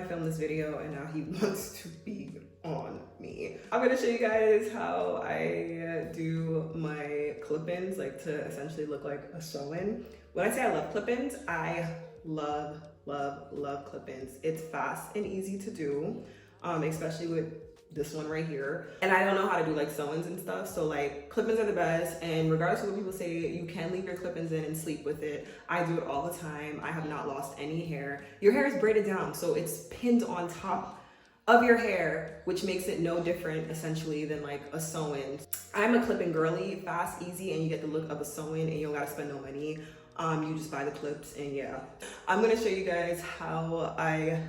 film this video and now he wants to be on me. I'm gonna show you guys how I do my clip-ins, like to essentially look like a sew-in. When I say I love clip-ins, I love clip-ins. It's fast and easy to do, especially with this one right here. And I don't know how to do like sew-ins and stuff, so like clip-ins are the best. And regardless of what people say, you can leave your clip-ins in and sleep with it. I do it all the time. I have not lost any hair. Your hair is braided down, so it's pinned on top of your hair, which makes it no different essentially than like a sew-in. I'm a clip-in girly, fast, easy, and you get the look of a sew-in and you don't gotta spend no money. You just buy the clips and yeah. I'm gonna show you guys how I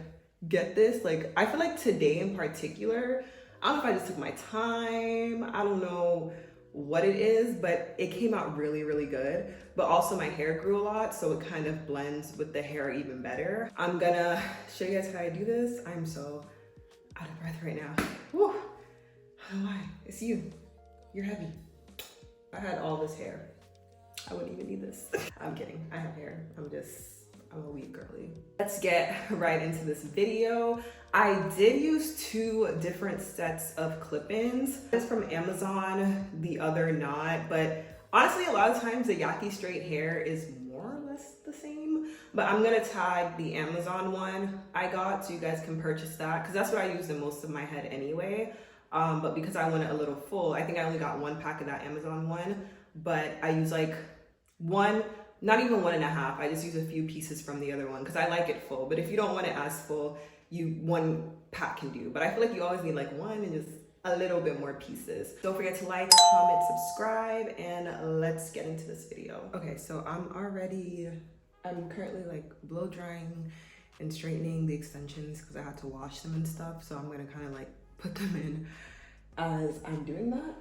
get this. Like, I feel like today in particular, I don't know if I just took my time, I don't know what it is, but it came out really good. But also my hair grew a lot, so it kind of blends with the hair even better. I'm gonna show you guys how I do this. I'm so out of breath right now. Woo. I don't know why. It's you. You're heavy. If I had all this hair, I wouldn't even need this. I'm kidding. I have hair. I'm a weak girly. Let's get right into this video. I did use 2 different sets of clip-ins. It's from Amazon, the other not, but honestly, a lot of times the Yaki straight hair is more or less the same, but I'm gonna tag the Amazon one I got so you guys can purchase that, because that's what I use in most of my head anyway. But because I want it a little full, I think I only got 1 pack of that Amazon one, but I use like one, not even 1.5. I just use a few pieces from the other one because I like it full. But if you don't want it as full, 1 pack can do. But I feel like you always need like 1 and just a little bit more pieces. Don't forget to like, comment, subscribe, and let's get into this video. Okay, so I'm currently like blow drying and straightening the extensions because I had to wash them and stuff. So I'm gonna kind of like put them in as I'm doing that.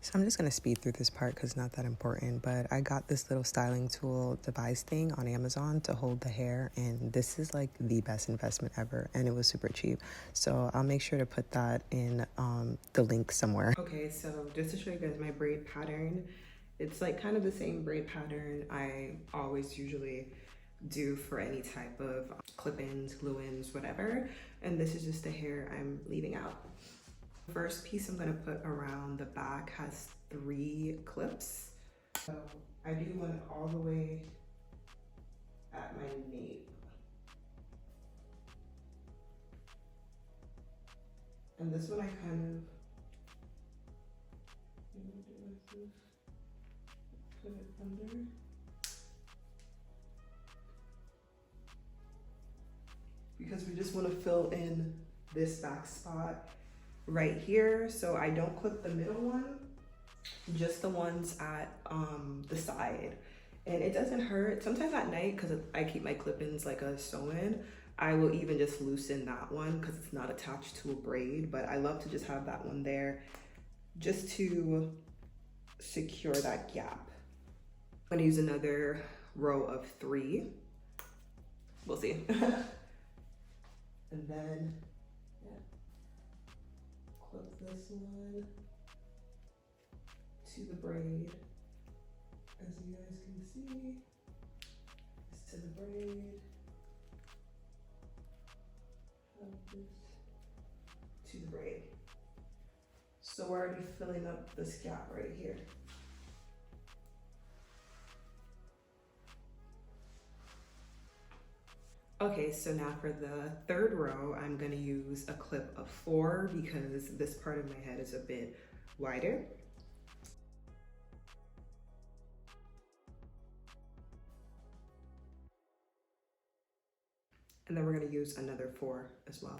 So I'm just gonna speed through this part because it's not that important, but I got this little styling tool device thing on Amazon to hold the hair, and this is like the best investment ever, and it was super cheap. So I'll make sure to put that in the link somewhere. Okay, so just to show you guys my braid pattern, it's like kind of the same braid pattern I always usually do for any type of clip-ins, glue-ins, whatever. And this is just the hair I'm leaving out. First piece I'm gonna put around the back has 3 clips. So I do one all the way at my nape. And this one I kind of put it under. Because we just want to fill in this back spot right here. So I don't clip the middle one, just the ones at the side. And it doesn't hurt. Sometimes at night, because I keep my clip-ins like a sew-in, I will even just loosen that one because it's not attached to a braid. But I love to just have that one there just to secure that gap. I'm gonna use another row of 3. We'll see. And then clip this one to the braid. As you guys can see, it's to the braid. To the braid. So we're already filling up this gap right here. Okay, so now for the 3rd row, I'm gonna use a clip of 4 because this part of my head is a bit wider. And then we're gonna use another 4 as well.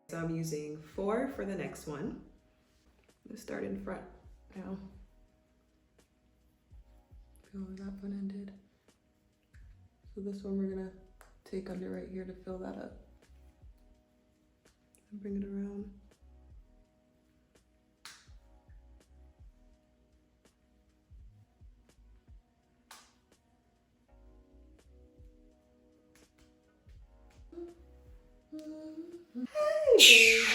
So I'm using 4 for the next one. I'm gonna start in front now. Feel where that one ended. So this one we're gonna take under right here to fill that up. And bring it around. Hey, baby.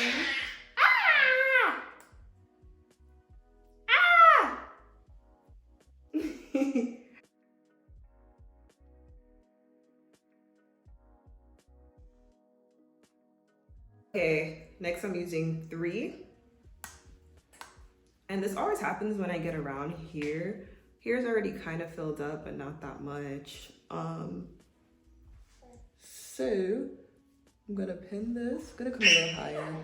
Okay, next I'm using 3. And this always happens when I get around here. Here's already kind of filled up, but not that much. So I'm gonna pin this. I'm gonna come a little higher.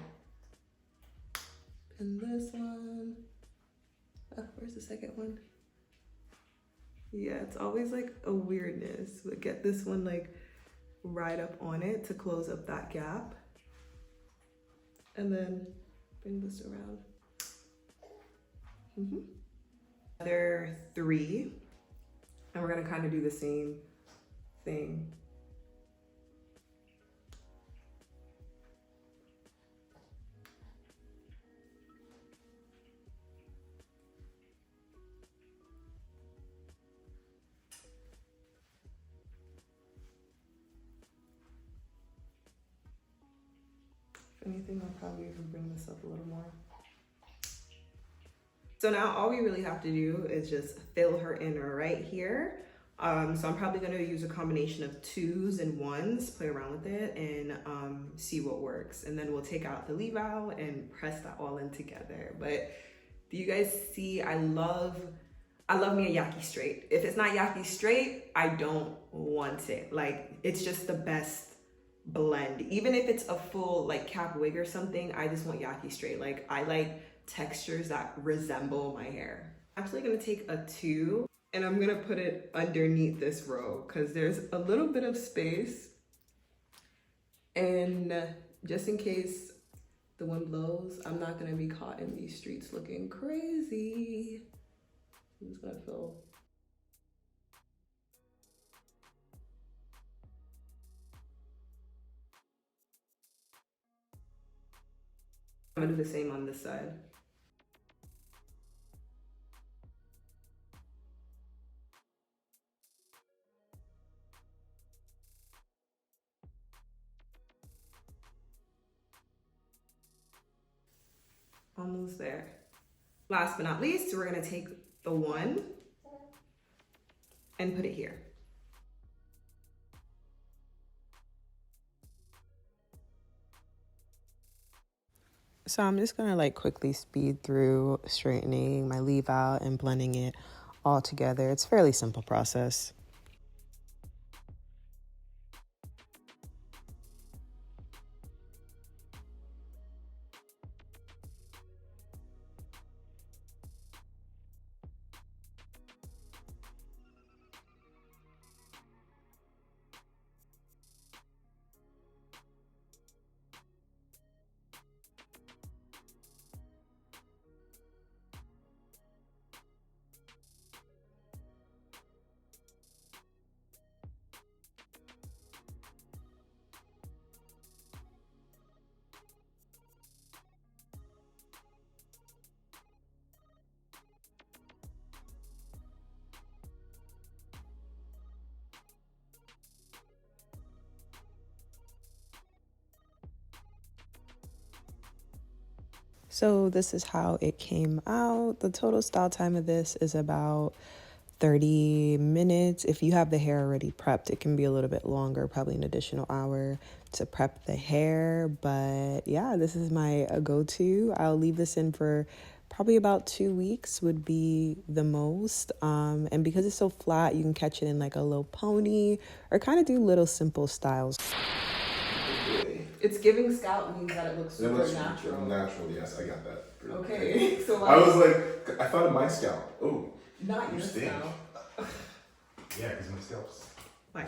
Pin this one. Oh, where's the second one? Yeah, it's always like a weirdness. But get this one like right up on it to close up that gap. And then bring this around. Another 3. And we're gonna kind of do the same thing. If anything, I'll probably even bring this up a little more. So now all we really have to do is just fill her in right here. So I'm probably gonna use a combination of 2s and 1s, play around with it and see what works. And then we'll take out the leave out and press that all in together. But do you guys see, I love me a Yaki straight. If it's not Yaki straight, I don't want it. Like, it's just the best blend. Even if it's a full like cap wig or something, I just want Yaki straight. Like, I like textures that resemble my hair. I'm actually gonna take a 2 and I'm gonna put it underneath this row because there's a little bit of space. And just in case the wind blows, I'm not gonna be caught in these streets looking crazy. I'm just gonna fill. I'm gonna do the same on this side. Almost there. Last but not least, we're gonna take the 1 and put it here. So I'm just gonna like quickly speed through straightening my leave out and blending it all together. It's a fairly simple process. So this is how it came out. The total style time of this is about 30 minutes. If you have the hair already prepped, it can be a little bit longer, probably an additional hour to prep the hair. But yeah, this is my go-to. I'll leave this in for probably about 2 weeks would be the most. And because it's so flat, you can catch it in like a low pony or kind of do little simple styles. It's giving Scout means that it looks super natural. Natural, yes, I got that. Okay, so I was like, I thought of my scalp. Oh, not your scalp. Yeah, because my scalp's. Wow.